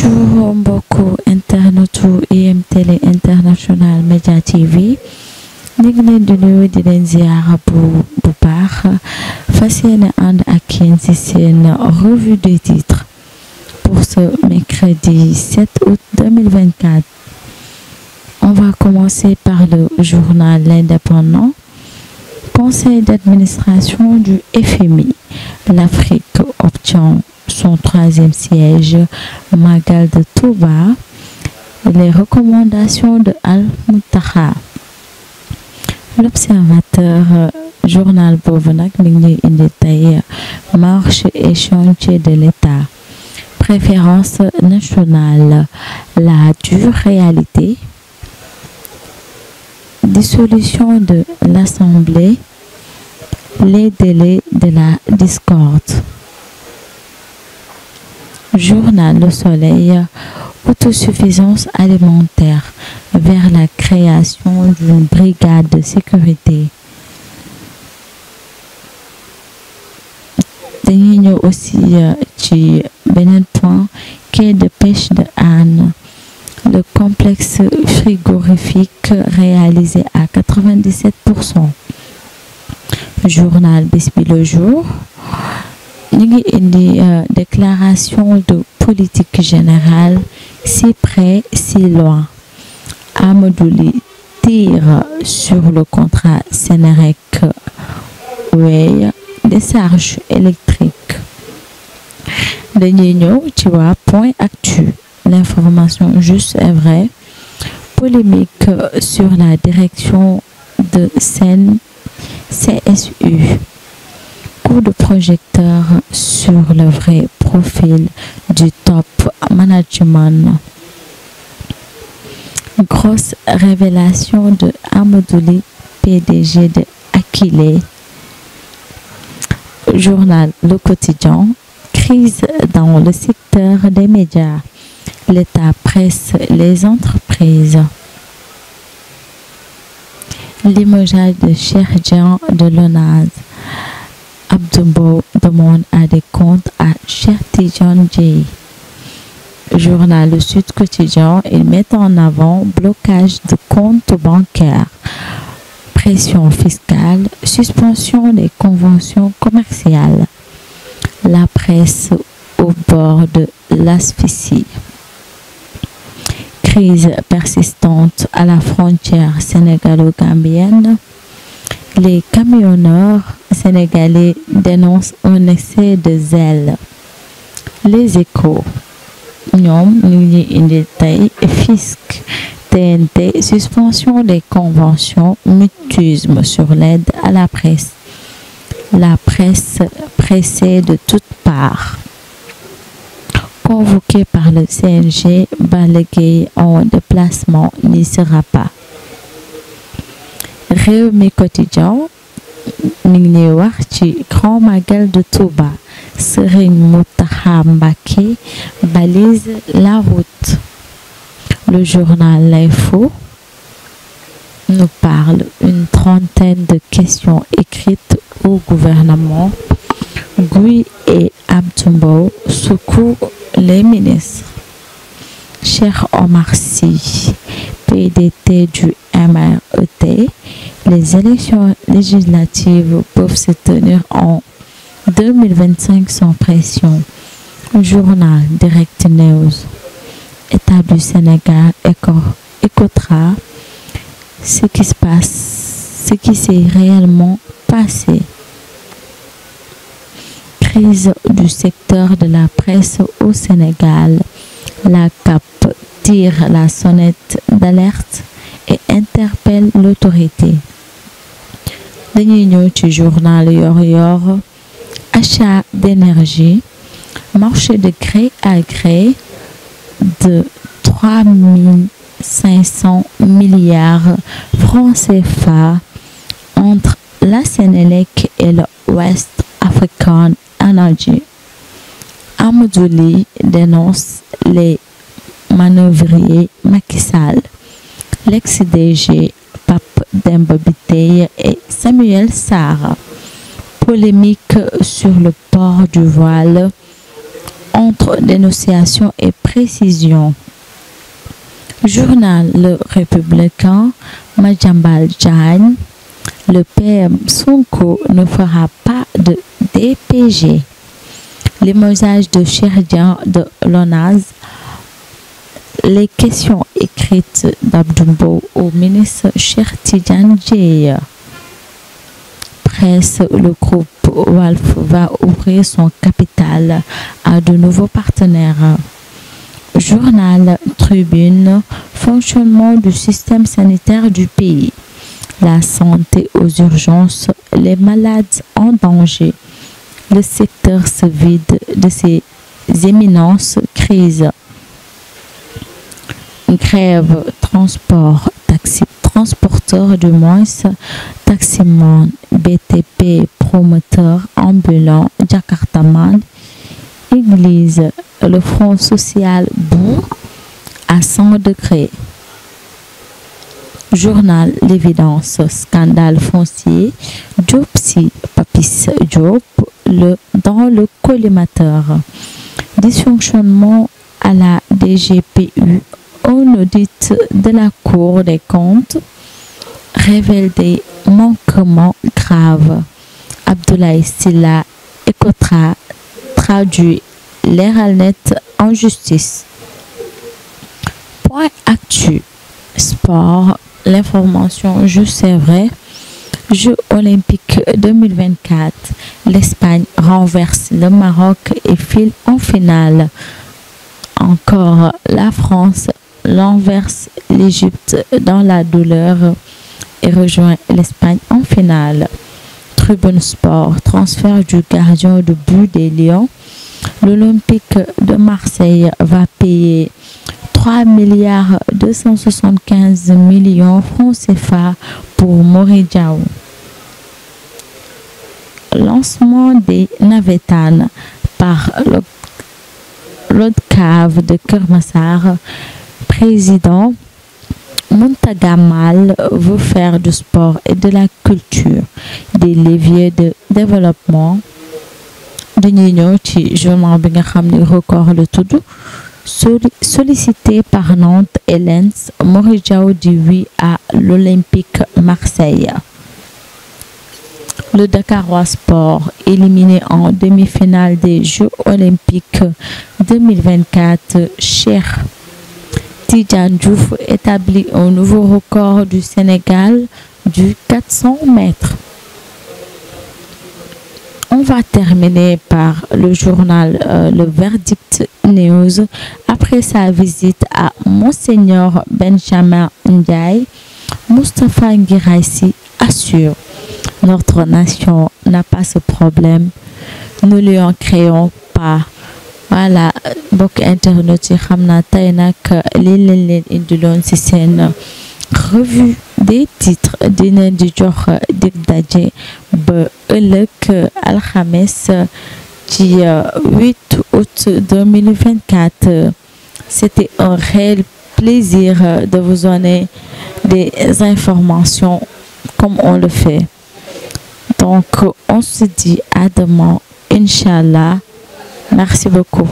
Bonjour mbokku internetu IM Télé International Média TV ñu ngi leen di nuyu di leen ziar bu baax fas yéene ànd ak yéen ci seen revue des titres pour ce mercredi 7 août 2024. On va commencer par le journal L'Indépendant. Conseil d'administration du FMI. L'Afrique obtient son 3e siège, Magal de Touba. Les recommandations de Al-Muntaha. L'Observateur, journal boobu nag mi ngi indi tey marche et chantier de l'État. Préférence nationale, la dure réalité. Dissolution de l'Assemblée, les délais de la discorde. Journal Le Soleil, autosuffisance alimentaire vers la création d'une brigade de sécurité. Dañuy ñëw aussi ci beneen point, quai de pêche de Hann. Le complexe frigorifique réalisé à 97%. Journal Bës Bi Le Jour, ñu ngi indi déclaration de politique générale, si près si loin. Amadou Ly tire sur le contrat Senelec Wey, décharge électrique. Dañuy ñëw ci waa Point Actu. L'information juste est vraie. Polémique sur la direction de Sen CSU. Coup de projecteur sur le vrai profil du top management. Grosse révélation de Amadou Ly, PDG de Akilee. Journal Le Quotidien. Crise dans le secteur des médias. L'État presse les entreprises. Limogeage de Cheikh Dieng de l'ONAS. Abdou Mbow demande à des comptes à Cheikh Tidiane Dièye. Journal Le Sud Quotidien, il met en avant blocage de comptes bancaires, pression fiscale, suspension des conventions commerciales. La presse au bord de l'asphyxie. Crise persistante à la frontière sénégalo-gambienne. Les camionneurs sénégalais dénoncent un excès de zèle. Les Échos, ñoom ñu ngi indi tey fisc, TNT, suspension des conventions, mutisme sur l'aide à la presse. La presse pressée de toutes parts. Convoqué par le CNG, Balla Gaye en déplacement n'y sera pas. Rewmi Quotidien mi ngi ñuy wax ci Grand Magal de Touba. Serigne Mountakha Mbacké balise la route. Le journal L'Info nous parle une trentaine de questions écrites au gouvernement. Guy et Abdou Mbow secouent les ministres. Cheikh Omar Sy, PDT du MRET, les élections législatives peuvent se tenir en 2025 sans pression. Journal Direct News, État du Sénégal écoutera ce qui se passe, ce qui s'est réellement passé. Crise du secteur de la presse au Sénégal. La CAP tire la sonnette d'alerte et interpelle l'autorité. Dañuy ñëw ci journal Yoor-Yoor. Achat d'énergie. Marché de gré à gré de 3500 milliards francs CFA entre la Senelec et le West African Energy. Amadou Ly dénonce les manœuvriers Macky Sall. L'ex-DG Pape Demba Bitèye et Samuel Sarr. Polémique sur le port du voile entre dénonciation et précision. Journal Le Républicain, Madiambal Diagne, le PM Sonko ne fera pas de DPG. Limogeage de Cheikh Dieng de l'ONAS, les questions écrites d'Abdou Mbow au ministre Cheikh Tidiane Dièye. Presse, le groupe Walf va ouvrir son capital à de nouveaux partenaires. Journal Tribune, fonctionnement du système sanitaire du pays. La santé aux urgences, les malades en danger. Le secteur se vide de ses éminentes crises. Grève, transport, taxi, transporteur du moins, taximan, BTP, promoteur, ambulant, Jakartaman, église, le front social bout à 100 degrés. Journal L'Évidence, scandale foncier, Diopsi, Papis Diop, dans le collimateur. Dysfonctionnement à la DGPU, un audit de la Cour des comptes révèle des manquements graves. Abdoulaye Sylla Ecotra traduit l'Heralnet en justice. Point actu, sport, l'information juste c'est vrai. Jeux olympiques 2024, l'Espagne renverse le Maroc et file en finale. Encore la France renverse l'Égypte dans la douleur et rejoint l'Espagne en finale. Tribune Sport, transfert du gardien de but des Lions. L'Olympique de Marseille va payer 3,275 milliards francs CFA pour Mory Diaw. Lancement des Navétanes par l'ODCAV de Keur Massar. Président Mountaga Mal veut faire du sport et de la culture des leviers de développement. dañuy ñëw ci journal bi nga xam ne record le tudd. Sollicité par Nantes et Lens, Mory Diaw dit oui à l'Olympique Marseille. Le Dakarois Sport, éliminé en demi-finale des Jeux Olympiques 2024, Cheikh Tidiane Diouf établit un nouveau record du Sénégal du 400 mètres. On va terminer par le journal Le Verdict News. Après sa visite à Monseigneur Benjamin Ndiaye, Moustapha Guirassy assure: notre nation n'a pas ce problème, nous lui en créons pas. Voilà, mbokk internet yi xam naa tey nag lii leen indiloon ci seen revue des titres dina di jox dig daje ba ëllëg alxames ci 8 août 2024. C'était un réel plaisir de vous donner des informations comme on le fait. Donc on se dit à demain, Inch'Allah. Merci beaucoup.